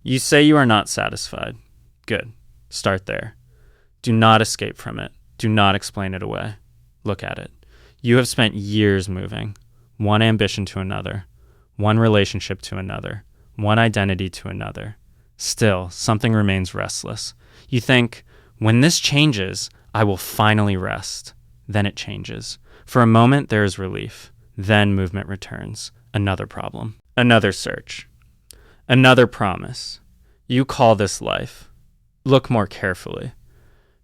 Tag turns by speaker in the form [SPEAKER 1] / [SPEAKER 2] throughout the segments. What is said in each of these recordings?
[SPEAKER 1] You say you are not satisfied. Good. Start there. Do not escape from it. Do not explain it away. Look at it. You have spent years moving, one ambition to another, one relationship to another, one identity to another. Still, something remains restless. You think, when this changes, I will finally rest. Then it changes. For a moment, there is relief. Then movement returns. Another problem. Another search. Another promise. You call this life. Look more carefully.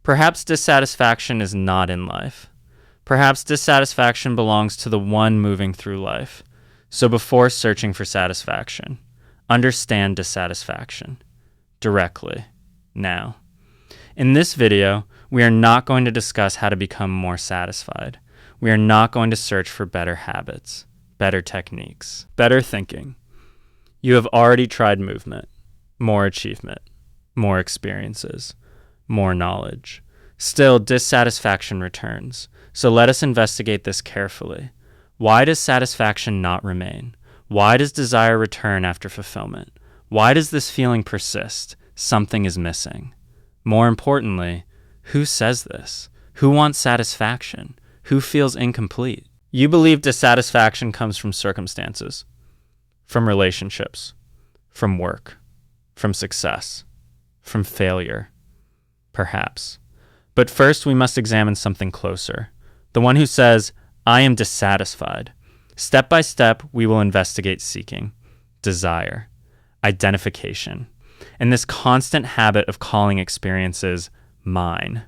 [SPEAKER 1] Perhaps dissatisfaction is not in life. Perhaps dissatisfaction belongs to the one moving through life. So before searching for satisfaction, understand dissatisfaction directly, now. In this video, we are not going to discuss how to become more satisfied. We are not going to search for better habits, better techniques, better thinking. You have already tried movement, more achievement, more experiences, more knowledge. Still, dissatisfaction returns. So let us investigate this carefully. Why does satisfaction not remain? Why does desire return after fulfillment? Why does this feeling persist? Something is missing. More importantly, who says this? Who wants satisfaction? Who feels incomplete? You believe dissatisfaction comes from circumstances, from relationships, from work, from success, from failure, perhaps. But first we must examine something closer. The one who says, I am dissatisfied. Step by step, we will investigate seeking, desire, identification, and this constant habit of calling experiences mine,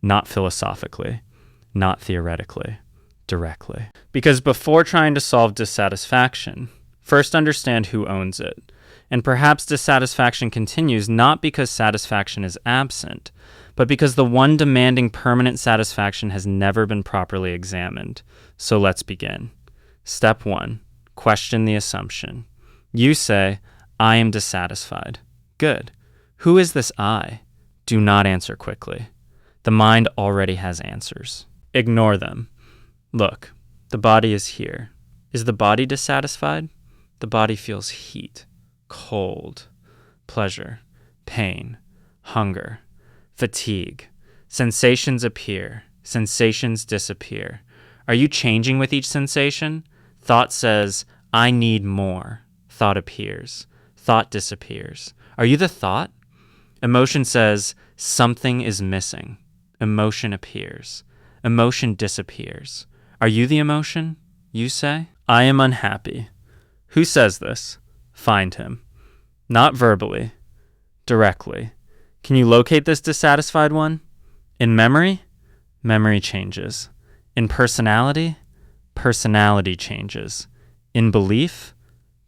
[SPEAKER 1] not philosophically, not theoretically, directly. Because before trying to solve dissatisfaction, first understand who owns it. And perhaps dissatisfaction continues not because satisfaction is absent, but because the one demanding permanent satisfaction has never been properly examined. So let's begin. Step 1, question the assumption. You say, I am dissatisfied. Good. Who is this I? Do not answer quickly. The mind already has answers. Ignore them. Look, the body is here. Is the body dissatisfied? The body feels heat, cold, pleasure, pain, hunger, fatigue. Sensations appear. Sensations disappear. Are you changing with each sensation? Thought says, I need more. Thought appears. Thought disappears. Are you the thought? Emotion says, something is missing. Emotion appears. Emotion disappears. Are you the emotion? You say, I am unhappy. Who says this? Find him. Not verbally, directly. Can you locate this dissatisfied one? In memory? Memory changes. In personality? Personality changes. In belief?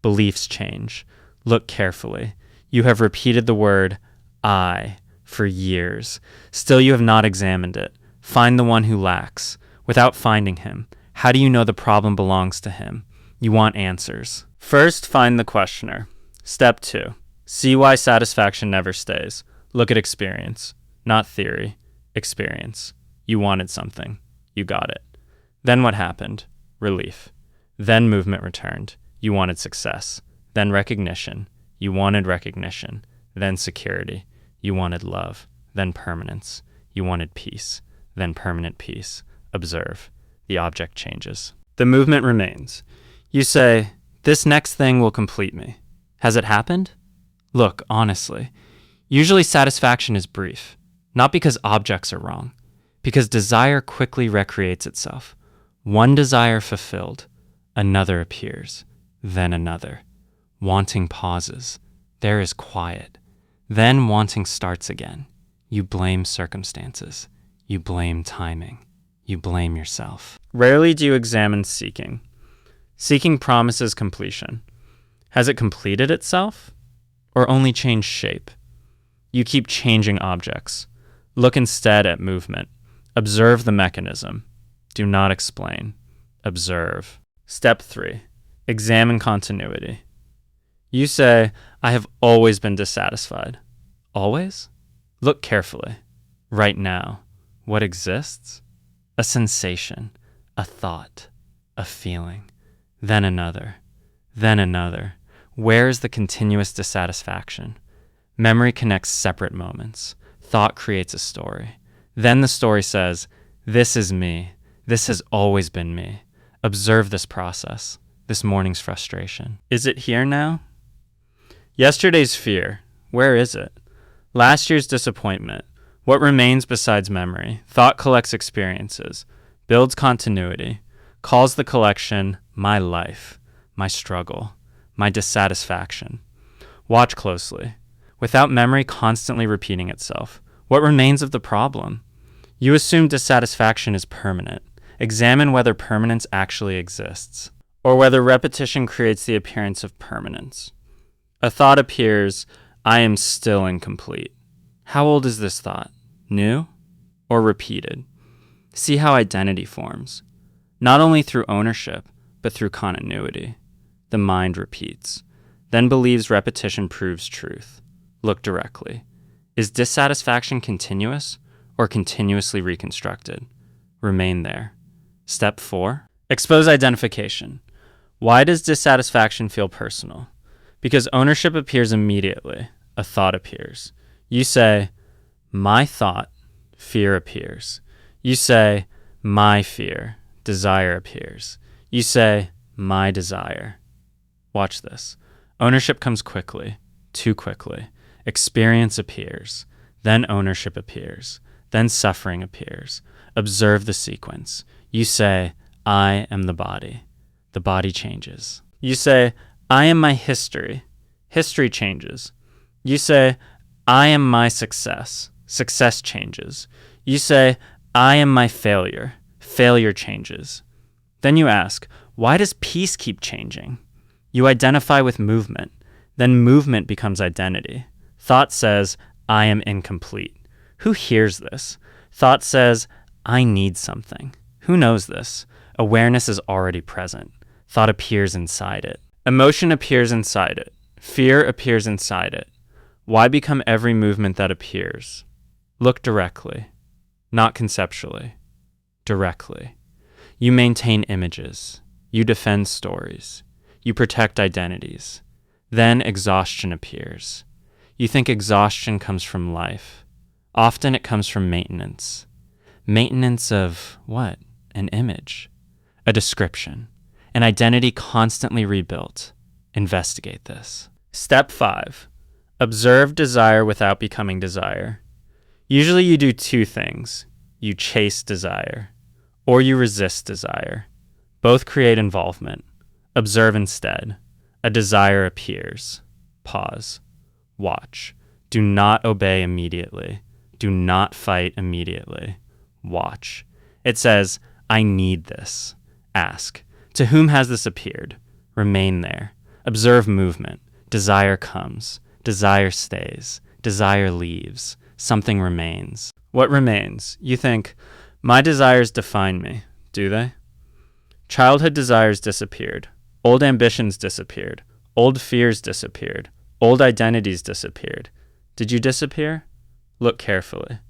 [SPEAKER 1] Beliefs change. Look carefully. You have repeated the word I for years. Still you have not examined it. Find the one who lacks. Without finding him, how do you know the problem belongs to him? You want answers. First, find the questioner. Step 2, see why satisfaction never stays. Look at experience, not theory. Experience. You wanted something. You got it. Then what happened? Relief. Then movement returned. You wanted success. Then recognition. You wanted recognition. Then security. You wanted love. Then permanence. You wanted peace. Then permanent peace. Observe. The object changes. The movement remains. You say, this next thing will complete me. Has it happened? Look, honestly. Usually satisfaction is brief. Not because objects are wrong. Because desire quickly recreates itself. One desire fulfilled. Another appears. Then another. Wanting pauses. There is quiet. Then wanting starts again. You blame circumstances. You blame timing. You blame yourself. Rarely do you examine seeking. Seeking promises completion. Has it completed itself? Or only changed shape? You keep changing objects. Look instead at movement. Observe the mechanism. Do not explain. Observe. Step 3. Examine continuity. You say, I have always been dissatisfied. Always? Look carefully. Right now. What exists? A sensation, a thought, a feeling. Then another. Then another. Where is the continuous dissatisfaction? Memory connects separate moments. Thought creates a story. Then the story says, this is me. This has always been me. Observe this process, this morning's frustration. Is it here now? Yesterday's fear, where is it? Last year's disappointment, what remains besides memory? Thought collects experiences, builds continuity, calls the collection my life, my struggle, my dissatisfaction. Watch closely. Without memory constantly repeating itself, what remains of the problem? You assume dissatisfaction is permanent. Examine whether permanence actually exists, or whether repetition creates the appearance of permanence. A thought appears, I am still incomplete. How old is this thought? New or repeated? See how identity forms, not only through ownership, but through continuity. The mind repeats, then believes repetition proves truth. Look directly. Is dissatisfaction continuous or continuously reconstructed? Remain there. Step 4. Expose identification. Why does dissatisfaction feel personal? Because ownership appears immediately. A thought appears. You say, my thought, fear appears. You say, my fear, desire appears. You say, my desire. Watch this. Ownership comes quickly, too quickly. Experience appears. Then ownership appears. Then suffering appears. Observe the sequence. You say, I am the body. The body changes. You say, I am my history. History changes. You say, I am my success. Success changes. You say, I am my failure. Failure changes. Then you ask, why does peace keep changing? You identify with movement. Then movement becomes identity. Thought says, I am incomplete. Who hears this? Thought says, I need something. Who knows this? Awareness is already present. Thought appears inside it. Emotion appears inside it. Fear appears inside it. Why become every movement that appears? Look directly, not conceptually, directly. You maintain images. You defend stories. You protect identities. Then exhaustion appears. You think exhaustion comes from life. Often it comes from maintenance. Maintenance of what? An image, a description, an identity constantly rebuilt. Investigate this. Step 5. Observe desire without becoming desire. Usually you do two things. You chase desire, or you resist desire. Both create involvement. Observe instead. A desire appears. Pause. Watch. Do not obey immediately. Do not fight immediately. Watch. It says, I need this. Ask, to whom has this appeared? Remain there. Observe movement. Desire comes. Desire stays. Desire leaves. Something remains. What remains? You think, my desires define me, do they? Childhood desires disappeared. Old ambitions disappeared. Old fears disappeared. Old identities disappeared. Did you disappear? Look carefully.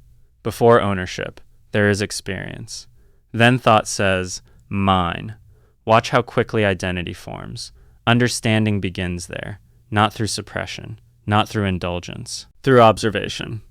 [SPEAKER 1] Before ownership, there is experience. Then thought says, mine. Watch how quickly identity forms. Understanding begins there, not through suppression, not through indulgence, through observation.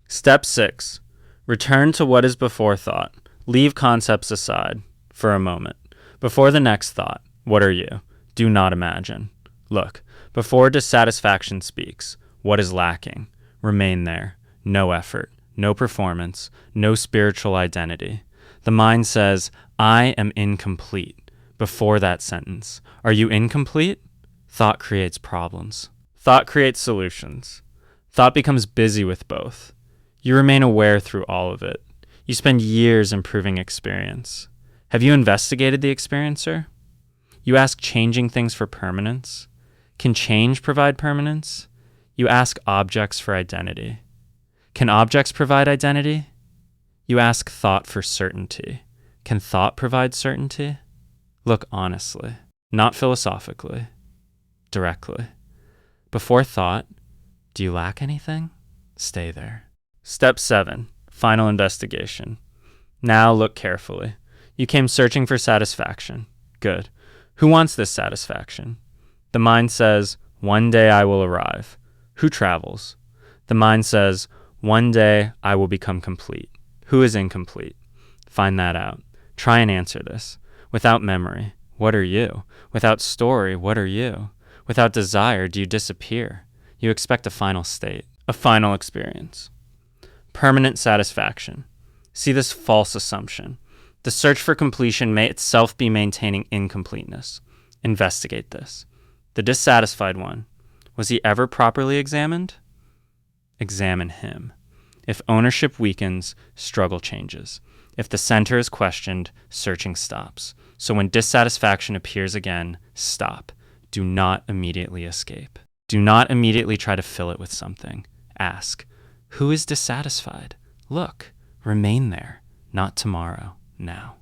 [SPEAKER 1] Step 6. Return to what is before thought. Leave concepts aside for a moment. Before the next thought, what are you? Do not imagine. Look, before dissatisfaction speaks, what is lacking? Remain there. No effort, no performance, no spiritual identity. The mind says, I am incomplete. Before that sentence, are you incomplete? Thought creates problems. Thought creates solutions. Thought becomes busy with both. You remain aware through all of it. You spend years improving experience. Have you investigated the experiencer? You ask changing things for permanence. Can change provide permanence? You ask objects for identity. Can objects provide identity? You ask thought for certainty. Can thought provide certainty? Look honestly, not philosophically, directly. Before thought, do you lack anything? Stay there. Step 7, final investigation. Now look carefully. You came searching for satisfaction. Good. Who wants this satisfaction? The mind says, one day I will arrive. Who travels? The mind says, one day I will become complete. Who is incomplete? Find that out. Try and answer this. Without memory, what are you? Without story, what are you? Without desire, do you disappear? You expect a final state, a final experience. Permanent satisfaction. See this false assumption. The search for completion may itself be maintaining incompleteness. Investigate this. The dissatisfied one, was he ever properly examined? Examine him. If ownership weakens, struggle changes. If the center is questioned, searching stops. So when dissatisfaction appears again, stop. Do not immediately escape. Do not immediately try to fill it with something. Ask, who is dissatisfied? Look, remain there, not tomorrow, now.